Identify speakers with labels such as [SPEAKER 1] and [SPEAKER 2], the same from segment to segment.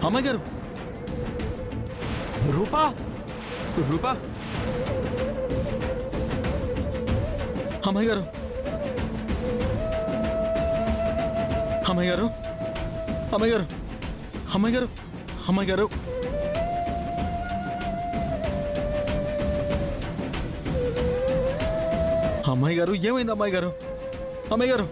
[SPEAKER 1] అమ్మాయి గారు, రూపా, రూపా, అమ్మాయి గారు, అమ్మాయి గారు, అమ్మాయి గారు, అమ్మాయి గారు, అమ్మాయి గారు, అమ్మాయి గారు, ఏమైంది అమ్మాయి గారు? అమ్మాయి గారు,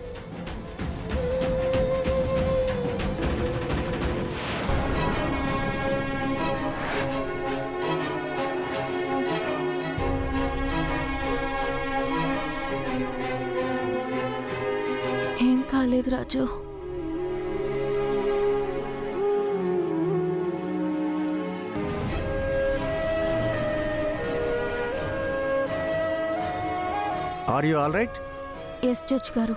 [SPEAKER 2] ఏం కాలేదు Raju.
[SPEAKER 3] Are you all right?
[SPEAKER 2] Yes judge గారు.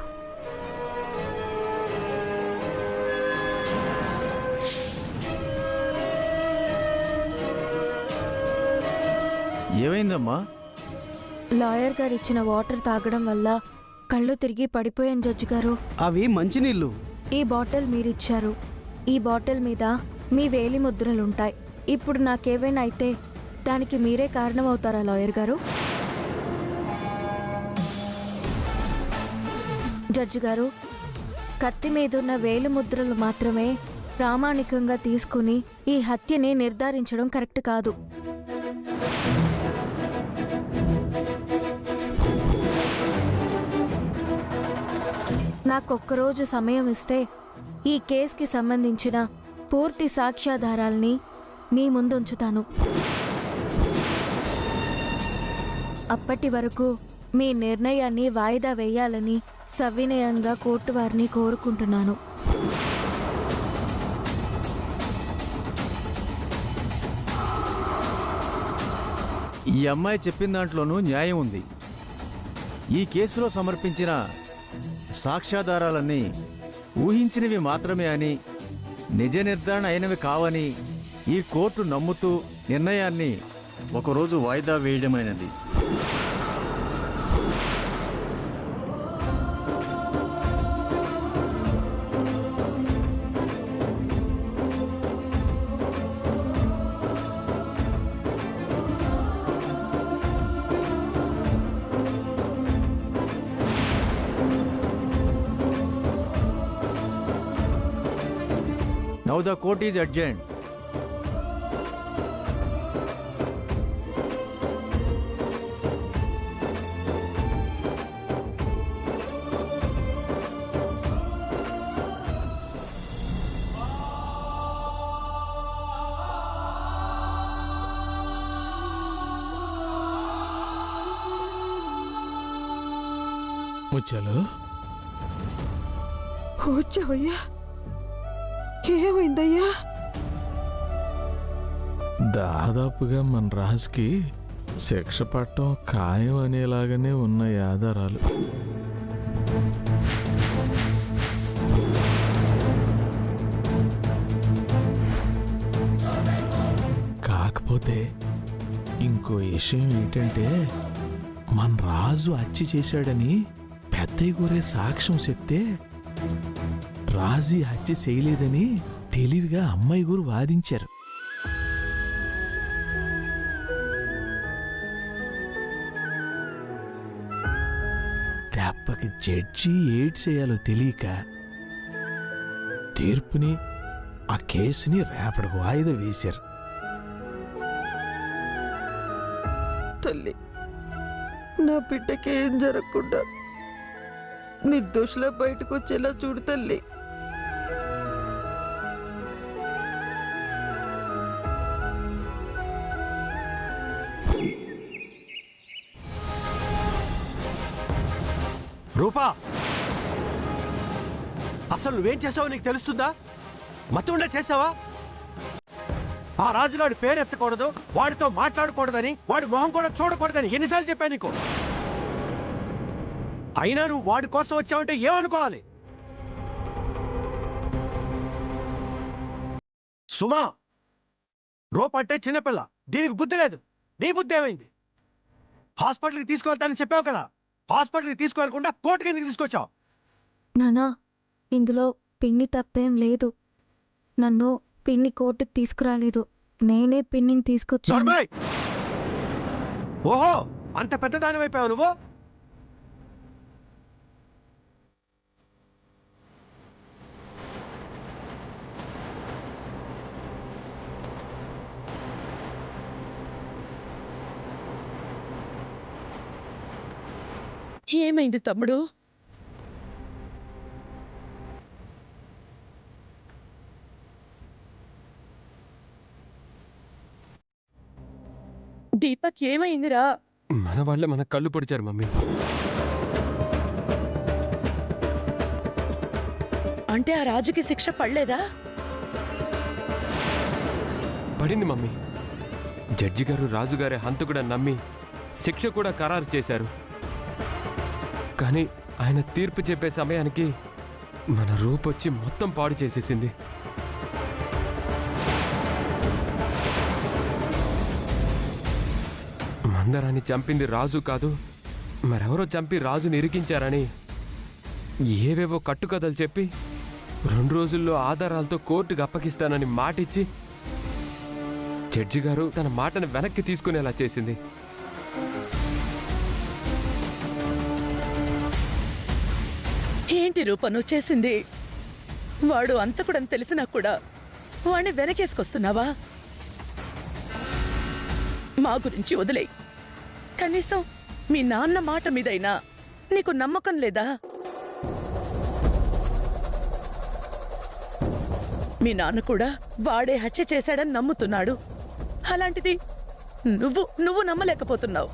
[SPEAKER 3] ఏమైందమ్మా?
[SPEAKER 2] లాయర్ గారు ఇచ్చిన వాటర్ తాగడం వల్ల కళ్ళు తిరిగి పడిపోయాను జడ్జి గారు.
[SPEAKER 4] అవి మంచినీళ్ళు.
[SPEAKER 2] ఈ బాటిల్ మీరిచ్చారు. ఈ బాటిల్ మీద మీ వేలి ముద్రలుంటాయి. ఇప్పుడు నాకేవైనా అయితే దానికి మీరే కారణమవుతారా లాయర్ గారు? జడ్జి గారు, కత్తి మీదున్న వేలు ముద్రలు మాత్రమే ప్రామాణికంగా తీసుకుని ఈ హత్యని నిర్ధారించడం కరెక్ట్ కాదు. నాకొక్కరోజు సమయం ఇస్తే ఈ కేసుకి సంబంధించిన పూర్తి సాక్ష్యాధారాల్ని మీ ముందుంచుతాను. అప్పటి వరకు మీ నిర్ణయాన్ని వాయిదా వేయాలని సవినయంగా కోర్టు వారిని కోరుకుంటున్నాను.
[SPEAKER 3] ఈ అమ్మాయి చెప్పిన దాంట్లోనూ న్యాయం ఉంది. ఈ కేసులో సమర్పించిన సాక్ష్యాధారాలన్నీ ఊహించినవి మాత్రమే అని, నిజ నిర్ధారణ అయినవి కావని ఈ కోర్టు నమ్ముతూ నిర్ణయాన్ని ఒకరోజు వాయిదా వేయడమైనది. Now the court is adjourned.
[SPEAKER 1] ముచ్చాలు,
[SPEAKER 5] వచ్చావయ్యా? ఏమైందయ్యా?
[SPEAKER 1] దాదాపుగా మన రాజుకి శిక్ష పట్టడం ఖాయం అనేలాగానే ఉన్నాయి ఆధారాలు. కాకపోతే ఇంకో విషయం ఏంటంటే, మన రాజు హత్య చేశాడని పెద్దయ్య గురే సాక్ష్యం చెప్తే రాజీ హత్య చేయలేదని తెలివిగా అమ్మాయి గురు వాదించారు. దెబ్బకి జడ్జి ఏడ్ చేయాలో తెలియక తీర్పుని, ఆ కేసుని రేపటికి వాయిదా వేశారు.
[SPEAKER 5] తల్లి, నా బిడ్డకి ఏం జరగకుండా నిర్దోషుల బయటకు వచ్చేలా చూడు తల్లి.
[SPEAKER 4] రూపా, అసలు నువ్వేం చేసావో నీకు తెలుస్తుందా? మత్తుండా చేసావా? ఆ రాజుగాడి పేరు ఎత్తకూడదు, వాడితో మాట్లాడకూడదని, వాడి మొహం కూడా చూడకూడదని ఎన్నిసార్లు చెప్పాను నీకు? అయినా నువ్వు వాడి కోసం వచ్చావంటే ఏమనుకోవాలి? సుమా, రూప అంటే చిన్నపిల్ల, దీనికి బుద్ధి లేదు. నీ బుద్ధి ఏమైంది? హాస్పిటల్కి తీసుకువెళ్తానని చెప్పావు కదా, హాస్పిటల్కి తీసుకువెళ్ళకుండా కోర్టుకి ఎందుకు తీసుకొచ్చావు?
[SPEAKER 2] నానా, ఇందులో పిన్ని తప్పేం లేదు. నన్ను పిన్ని కోర్టుకు తీసుకురాలేదు, నేనే పిన్నిని తీసుకొచ్చాను.
[SPEAKER 4] నార్మల్! ఓహో, అంత పెద్ద దాని అయిపోయావు నువ్వు.
[SPEAKER 6] ఏమైంది తమ్ముడు? దీపక్ ఏమైందిరా?
[SPEAKER 7] మన వాళ్ళే మన కళ్ళు పొడిచారు మమ్మీ.
[SPEAKER 6] అంటే ఆ రాజుకి శిక్ష పడలేదా?
[SPEAKER 7] పడింది మమ్మీ. జడ్జి గారు రాజుగారే హంతకుడా నమ్మి శిక్ష కూడా ఖరారు చేశారు. కానీ ఆయన తీర్పు చెప్పే సమయానికి మన రూపొచ్చి మొత్తం పాడు చేసేసింది. మందరాన్ని చంపింది రాజు కాదు, మరెవరో చంపి రాజుని ఇరికించారని ఏవేవో కట్టుకథలు చెప్పి 2 రోజుల్లో ఆధారాలతో కోర్టుకు అప్పగిస్తానని మాటిచ్చి జడ్జి గారు తన మాటను వెనక్కి తీసుకునేలా చేసింది.
[SPEAKER 6] ఏంటి రూప నువ్వు చేసింది? వాడు అంతకుడని తెలిసినా కూడా వాడిని వెనకేసుకొస్తున్నావా? మా గురించి వదిలేయ్. కనీసం మీ నాన్న మాట మీదైనా నీకు నమ్మకం లేదా? మీ నాన్న కూడా వాడే హత్య చేశాడని నమ్ముతున్నాడు. అలాంటిది నువ్వు నమ్మలేకపోతున్నావు.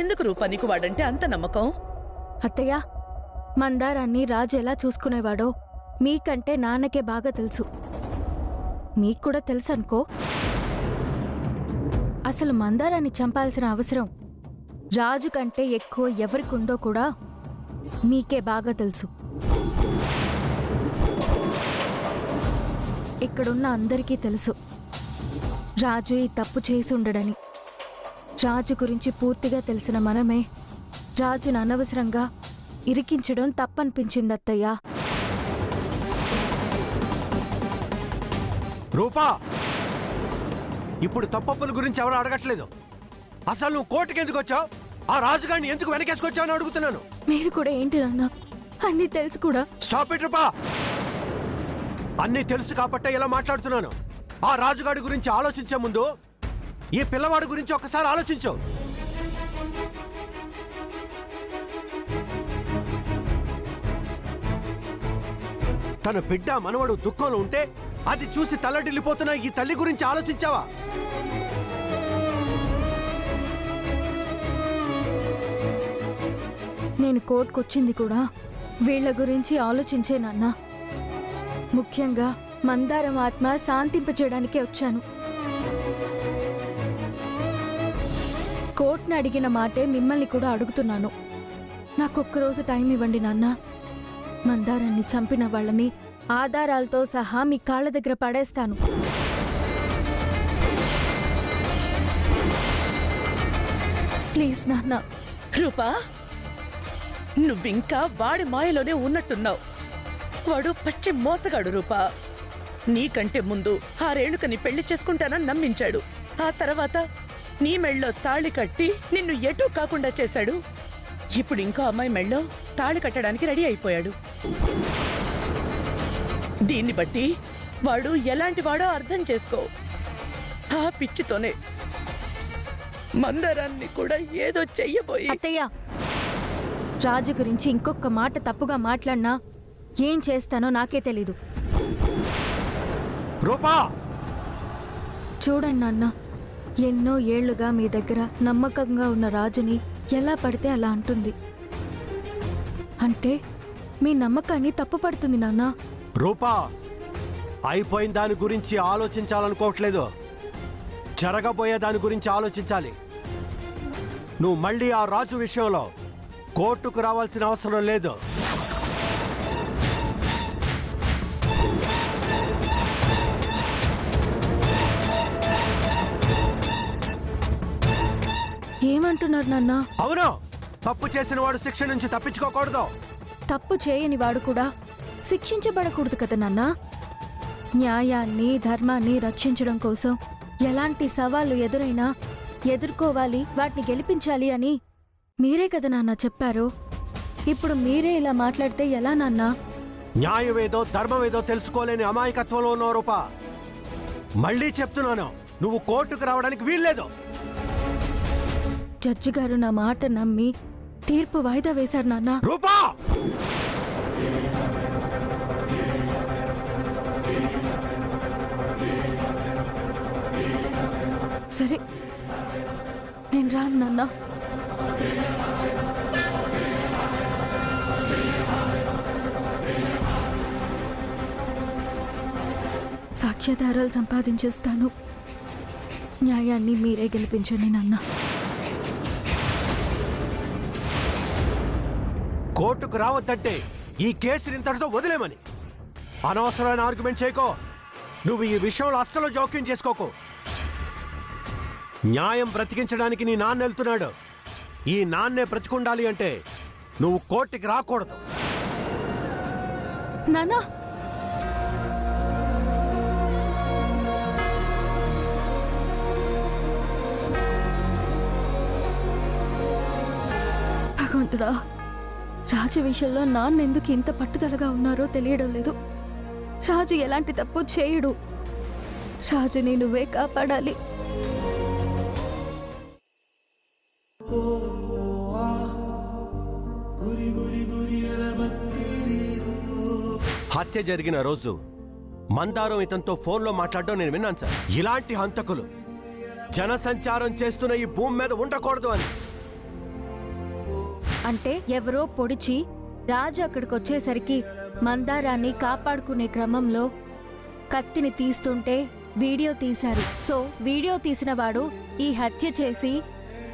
[SPEAKER 6] ఎందుకు రూపా నీకు వాడంటే అంత నమ్మకం?
[SPEAKER 2] అత్తయ్య, మందారాన్ని రాజు ఎలా చూసుకునేవాడో మీకంటే నాన్నకే బాగా తెలుసు. మీకు కూడా తెలుసు అనుకో. అసలు మందారాన్ని చంపాల్సిన అవసరం రాజు కంటే ఎక్కువ ఎవరికుందో కూడా మీకే బాగా తెలుసు. ఇక్కడున్న అందరికీ తెలుసు రాజు ఈ తప్పు చేసి ఉండడని. రాజు గురించి పూర్తిగా తెలిసిన మనమే రాజును అనవసరంగా ఇరికించడం తప్పనిపించింది అత్తయ్య.
[SPEAKER 4] రూపా, ఇప్పుడు తప్పప్పుల గురించి ఎవరు అడగట్లేదు. అసలు నువ్వు కోర్టుకి ఎందుకు వచ్చావు? ఆ రాజుగారిని ఎందుకు వెనకేసుకొచ్చావు అని అడుగుతున్నాను.
[SPEAKER 2] మీరు కూడా ఏంటి నాన్న, అన్నీ తెలుసు కూడా.
[SPEAKER 4] స్టాప్ ఇట్ రూపా. అన్నీ తెలుసు కాబట్టే ఇలా మాట్లాడుతున్నాను. ఆ రాజుగాడి గురించి ఆలోచించే ముందు ఈ పిల్లవాడి గురించి ఒక్కసారి ఆలోచించు. తన బిడ్డ మనవడు దుఃఖంలో ఉంటే అది చూసి తల్లడిల్లిపోతున్న ఈ తల్లి గురించి ఆలోచించావా?
[SPEAKER 2] నేను కోర్టుకొచ్చింది కూడా వీళ్ల గురించి ఆలోచించే నాన్న. ముఖ్యంగా మందారం ఆత్మ శాంతింపచేయడానికే వచ్చాను. కోర్టుని అడిగిన మాటే మిమ్మల్ని కూడా అడుగుతున్నాను. నాకొక్కరోజు టైం ఇవ్వండి నాన్న. మందారాన్ని చంపిన వాళ్ళని ఆధారాలతో సహా మీ కాళ్ళ దగ్గర పడేస్తాను. ప్లీజ్ నాన్న.
[SPEAKER 6] రూపా, నువ్వింకా వాడి మాయలోనే ఉన్నట్టున్నావు. వాడు పచ్చి మోసగాడు రూపా. నీకంటే ముందు ఆ రేణుకని పెళ్లి చేసుకుంటానని నమ్మించాడు. ఆ తర్వాత నీ మెళ్ళో తాళి కట్టి నిన్ను ఎటూ కాకుండా చేశాడు. ఇప్పుడు ఇంకో అమ్మాయి మెళ్ళో తాళి కట్టడానికి రెడీ అయిపోయాడు. దీన్ని బట్టి వాడు ఎలాంటి వాడో అర్థం చేసుకో. ఆ పిచ్చితోనే మందరాన్ని కూడా ఏదో చెయ్యబోయి.
[SPEAKER 2] అత్తయ్య, రాజు గురించి ఇంకొక మాట తప్పుగా మాట్లాడినా ఏం చేస్తానో నాకే తెలీదు.
[SPEAKER 4] రూపా,
[SPEAKER 2] చూడండి నాన్న, ఎన్నో ఏళ్లుగా మీ దగ్గర నమ్మకంగా ఉన్న రాజుని ఎలా పడితే అలా అంటుంది. అంటే మీ నమ్మకాన్ని తప్పు పడుతుంది నాన్న.
[SPEAKER 4] రూపా, అయిపోయిన దాని గురించి ఆలోచించాలనుకోవట్లేదు. జరగబోయే దాని గురించి ఆలోచించాలి. నువ్వు మళ్ళీ ఆ రాజు విషయంలో కోర్టుకు రావాల్సిన అవసరం లేదు.
[SPEAKER 2] అంటున్నారు నాన్న?
[SPEAKER 4] అవును, తప్పు చేసిన వాడు శిక్ష నుంచి తప్పించుకోకూడదు.
[SPEAKER 2] తప్పు చేయని వాడు కూడా శిక్షించబడకూడదు కదా నాన్న. న్యాయాన్ని ధర్మాన్ని రక్షించడం కోసం ఎలాంటి సవాళ్లు ఎదురైనా ఎదుర్కోవాలి, వాటిని గెలిపించాలి అని మీరే కదా నాన్న చెప్పారు. ఇప్పుడు మీరే ఇలా మాట్లాడితే ఎలా నాన్న?
[SPEAKER 4] న్యాయమేదో ధర్మమేదో తెలుసుకోలేని అమాయకత్వంలో ఉన్నావు రూపా. మళ్ళీ చెప్తున్నాను, నువ్వు కోర్టుకు రావడానికి వీల్లేదు.
[SPEAKER 2] జడ్జి గారు నా మాట నమ్మి తీర్పు వాయిదా వేశారు నాన్న.
[SPEAKER 4] రూపా,
[SPEAKER 2] సరే, నేను రాను నాన్న. సాక్ష్యాధారాలు సంపాదించేస్తాను. న్యాయాన్ని మీరే గెలిపించండి నాన్న.
[SPEAKER 4] కోర్టుకు రావద్దంటే ఈ కేసుని ఇంతటితో వదిలేమని. అనవసరమైన ఆర్గ్యుమెంట్ చేయకో. నువ్వు ఈ విషయంలో అస్సలు జోక్యం చేసుకోకు. న్యాయం బ్రతికించడానికి నీ నాన్న వెళ్తున్నాడు. ఈ నాన్నే బ్రతికుండాలి అంటే నువ్వు కోర్టుకి రాకూడదు.
[SPEAKER 2] నాన్న, భగవంతుడా, రాజు విషయంలో నాన్న ఎందుకు ఇంత పట్టుదలగా ఉన్నారో తెలియడం లేదు. రాజు ఎలాంటి తప్పు చేయడు. రాజుని నువ్వే కాపాడాలి.
[SPEAKER 4] హత్య జరిగిన రోజు మందారం ఇతనితో ఫోన్లో మాట్లాడడం నేను విన్నాను సార్. ఇలాంటి హంతకులు జనసంచారం చేస్తున్న ఈ భూమి మీద ఉండకూడదు అని.
[SPEAKER 2] అంటే ఎవరో పొడిచి రాజు అక్కడికి వచ్చేసరికి మందారాన్ని కాపాడుకునే క్రమంలో కత్తిని తీస్తుంటే వీడియో తీశారు. సో వీడియో తీసిన వాడు ఈ హత్య చేసి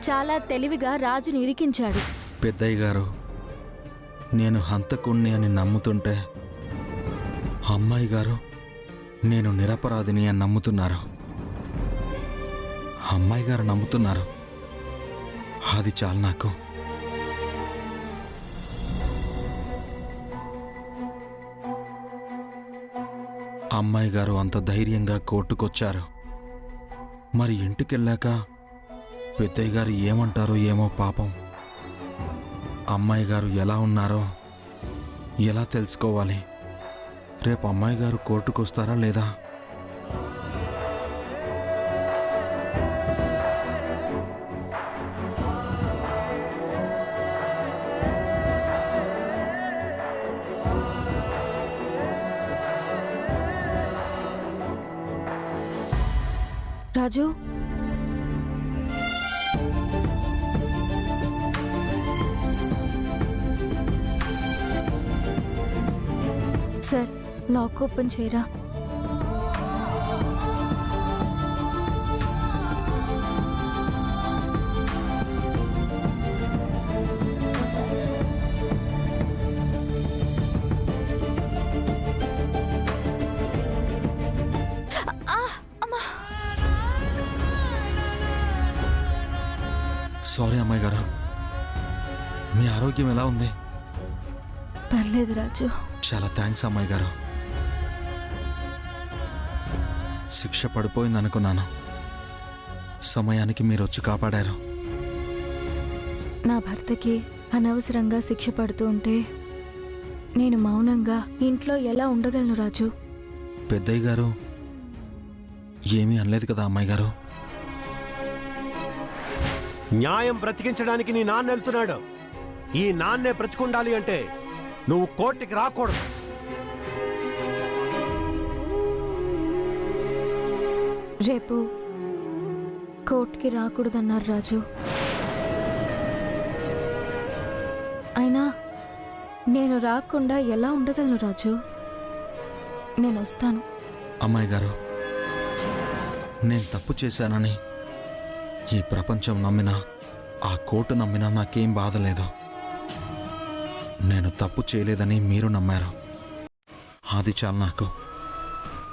[SPEAKER 2] చాలా తెలివిగా రాజుని ఇరికించాడు.
[SPEAKER 1] పెద్దయ్య గారు, నేను హంతకుణ్ణి అని నమ్ముతుంటే అమ్మాయి గారు నేను నిరపరాధిని అని నమ్ముతున్నారు. అమ్మాయి గారు నమ్ముతున్నారు. అది చాలు నాకు. అమ్మాయి గారు అంత ధైర్యంగా కోర్టుకొచ్చారు. మరి ఇంటికెళ్ళాక పెద్దయ్య గారు ఏమంటారో ఏమో పాపం. అమ్మాయి గారు ఎలా ఉన్నారో ఎలా తెలుసుకోవాలి? రేపు అమ్మాయి గారు కోర్టుకొస్తారా లేదా?
[SPEAKER 2] రాజు, సార్, లాక్ ఓపెన్ చేయరా?
[SPEAKER 1] సారీ అమ్మాయి గారు, మీ ఆరోగ్యం ఎలా ఉంది?
[SPEAKER 2] పర్లేదు రాజు.
[SPEAKER 1] చాలా థ్యాంక్స్ అమ్మాయి గారు. శిక్ష పడిపోయింది అనుకున్నాను. సమయానికి మీరు వచ్చి కాపాడారు.
[SPEAKER 2] నా భర్తకి అనవసరంగా శిక్ష పడుతూ ఉంటే నేను మౌనంగా ఇంట్లో ఎలా ఉండగలను రాజు?
[SPEAKER 1] పెద్దయ్య గారు ఏమీ అనలేదు కదా అమ్మాయి గారు?
[SPEAKER 4] న్యాయం బ్రతికించడానికి నీ నాన్న వెళ్తున్నాడు. ఈ నాన్నే బ్రతికుండాలి అంటే నువ్వు కోర్టుకి రాకూడదు.
[SPEAKER 2] రేపు కోర్టుకి రాకూడదన్నారు రాజు. అయినా నేను రాకుండా ఎలా ఉండగలను రాజు? నేను వస్తాను.
[SPEAKER 1] అమ్మాయి గారు, నేను తప్పు చేశానని ఈ ప్రపంచం నమ్మినా ఆ కోర్టు నమ్మినా నాకేం బాధ లేదు. నేను తప్పు చేయలేదని మీరు నమ్మారు. అది చాలు నాకు.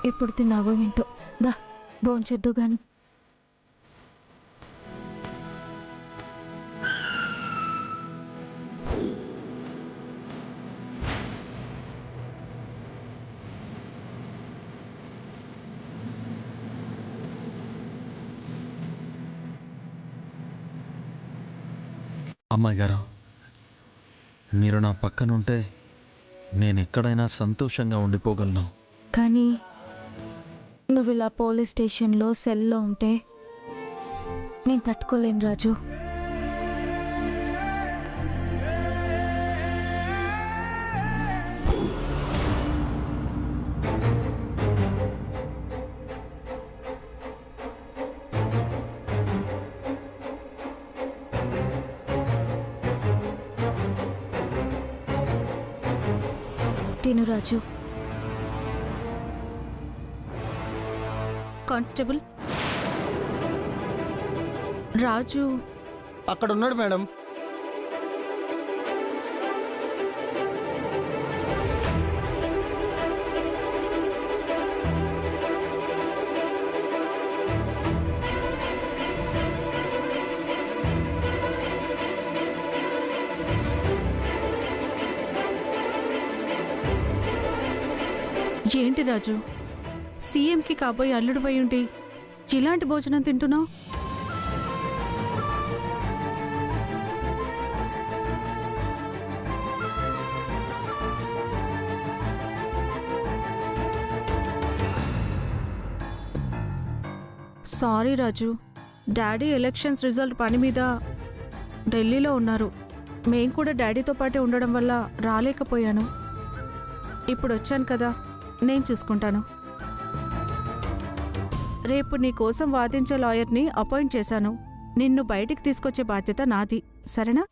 [SPEAKER 2] ఎప్పుడు తిన్నావో ఏంటో, దా భోంచేద్దు గాని.
[SPEAKER 1] అమ్మాయి గారు, మీరు నా పక్కనుంటే నేను ఎక్కడైనా సంతోషంగా ఉండిపోగలను.
[SPEAKER 2] కానీ నువ్వు ఇలా పోలీస్ స్టేషన్లో సెల్లో ఉంటే నేను తట్టుకోలేను రాజు. తిను రాజు.
[SPEAKER 8] కానిస్టేబుల్ రాజు
[SPEAKER 9] అక్కడ ఉన్నాడు మేడం.
[SPEAKER 8] ఏంటి రాజు, సీఎంకి కాబోయే అల్లుడు ఉండి ఇలాంటి భోజనం తింటున్నావు? సారీ రాజు, డాడీ ఎలక్షన్స్ రిజల్ట్ పని మీద ఢిల్లీలో ఉన్నారు. మేం కూడా డాడీతో పాటే ఉండడం వల్ల రాలేకపోయాను. ఇప్పుడు వచ్చాను కదా, నేను చూసుకుంటాను. రేపు నీ కోసం వాదించే లాయర్ని అపాయింట్ చేశాను. నిన్ను బయటికి తీసుకొచ్చే బాధ్యత నాది, సరేనా?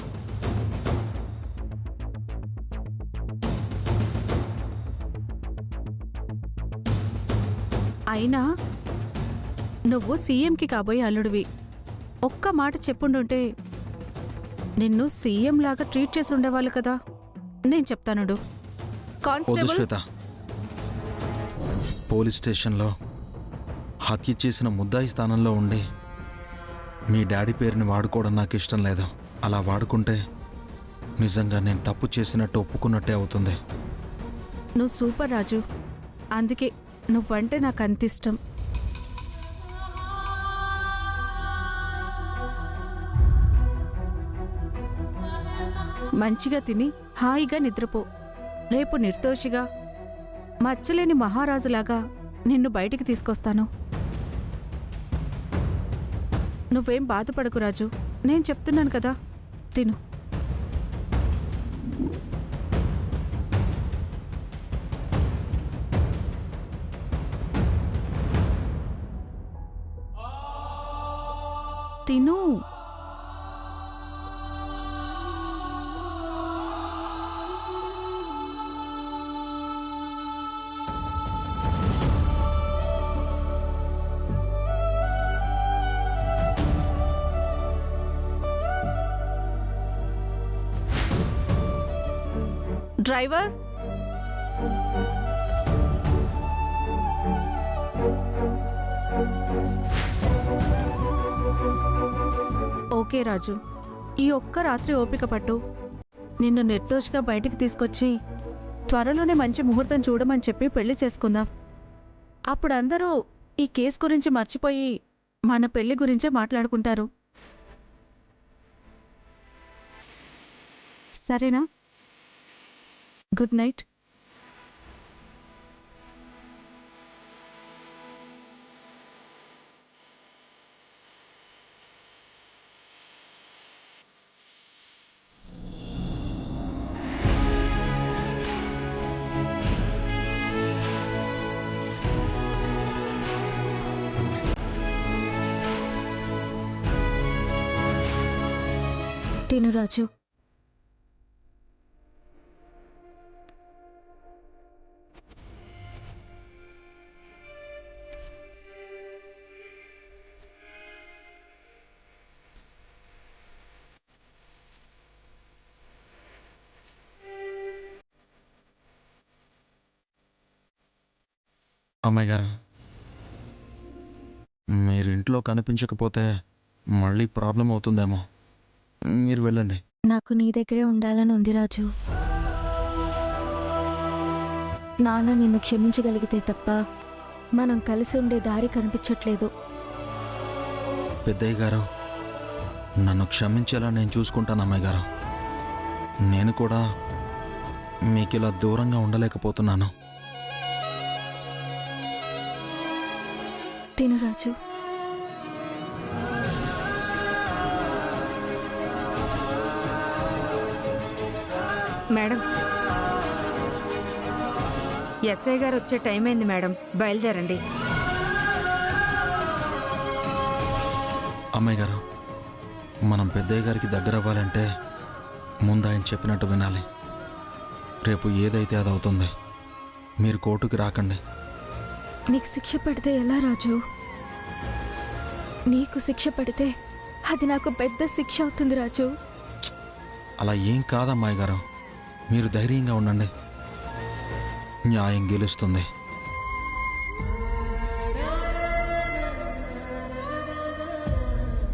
[SPEAKER 8] అయినా నువ్వు సీఎంకి కాబోయే అల్లుడివి. ఒక్క మాట చెప్పుండుంటే నిన్ను సీఎం లాగా ట్రీట్ చేసి ఉండేవాళ్ళు కదా. నేను చెప్తానుడు.
[SPEAKER 1] వద్దు
[SPEAKER 8] కానిస్టేబుల్
[SPEAKER 1] శ్వేత, పోలీస్ స్టేషన్లో హత్య చేసిన ముద్దాయి స్థానంలో ఉండి మీ డాడీ పేరుని వాడుకోవడం నాకు ఇష్టం లేదు. అలా వాడుకుంటే నిజంగా నేను తప్పు చేసినట్టు ఒప్పుకున్నట్టే అవుతుంది.
[SPEAKER 8] నువ్వు సూపర్ రాజు, అందుకే నువ్వంటే నాకు అంత ఇష్టం. మంచిగా తిని హాయిగా నిద్రపో. రేపు నిర్దోషిగా మచ్చలేని మహారాజులాగా నిన్ను బయటికి తీసుకొస్తాను. నువ్వేం బాధపడకు రాజు, నేను చెప్తున్నాను కదా, తిను. తిను. డ్రైవర్, ఓకే రాజు, ఈ ఒక్క రాత్రి ఓపిక పట్టు. నిన్ను నిర్దోషిగా బయటికి తీసుకొచ్చి త్వరలోనే మంచి ముహూర్తం చూడమని చెప్పి పెళ్లి చేసుకుందాం. అప్పుడు అందరూ ఈ కేసు గురించి మర్చిపోయి మన పెళ్లి గురించే మాట్లాడుకుంటారు. సరేనా? Good night.
[SPEAKER 2] తిను రాజు.
[SPEAKER 1] అమ్మాయి గారు, మీరు ఇంట్లో కనిపించకపోతే మళ్ళీ ప్రాబ్లం అవుతుందేమో. మీరు వెళ్ళండి.
[SPEAKER 2] నాకు నీ దగ్గరే ఉండాలని ఉంది రాజు. నాన్న నిన్ను క్షమించగలిగితే తప్ప మనం కలిసి ఉండే దారి కనిపించట్లేదు.
[SPEAKER 1] పెద్దయ్య గారు, నన్ను క్షమించేలా నేను చూసుకుంటాను అమ్మాయి గారు. నేను కూడా మీకు ఇలా దూరంగా ఉండలేకపోతున్నాను.
[SPEAKER 2] తిను రాజు.
[SPEAKER 10] మేడం, ఎస్ఐ గారు వచ్చే టైం అయింది మేడం, బయలుదేరండి.
[SPEAKER 1] అమ్మాయి గారు, మనం పెద్దయ్య గారికి దగ్గర అవ్వాలంటే ముందు ఆయన చెప్పినట్టు వినాలి. రేపు ఏదైతే అది అవుతుంది. మీరు కోర్టుకి రాకండి.
[SPEAKER 2] నీకు శిక్ష పడితే ఎలా రాజు? నీకు శిక్ష పడితే అది నాకు పెద్ద శిక్ష అవుతుంది రాజు.
[SPEAKER 1] అలా ఏం కాదమ్మాయి గారు, మీరు ధైర్యంగా ఉండండి. న్యాయం గెలుస్తుంది.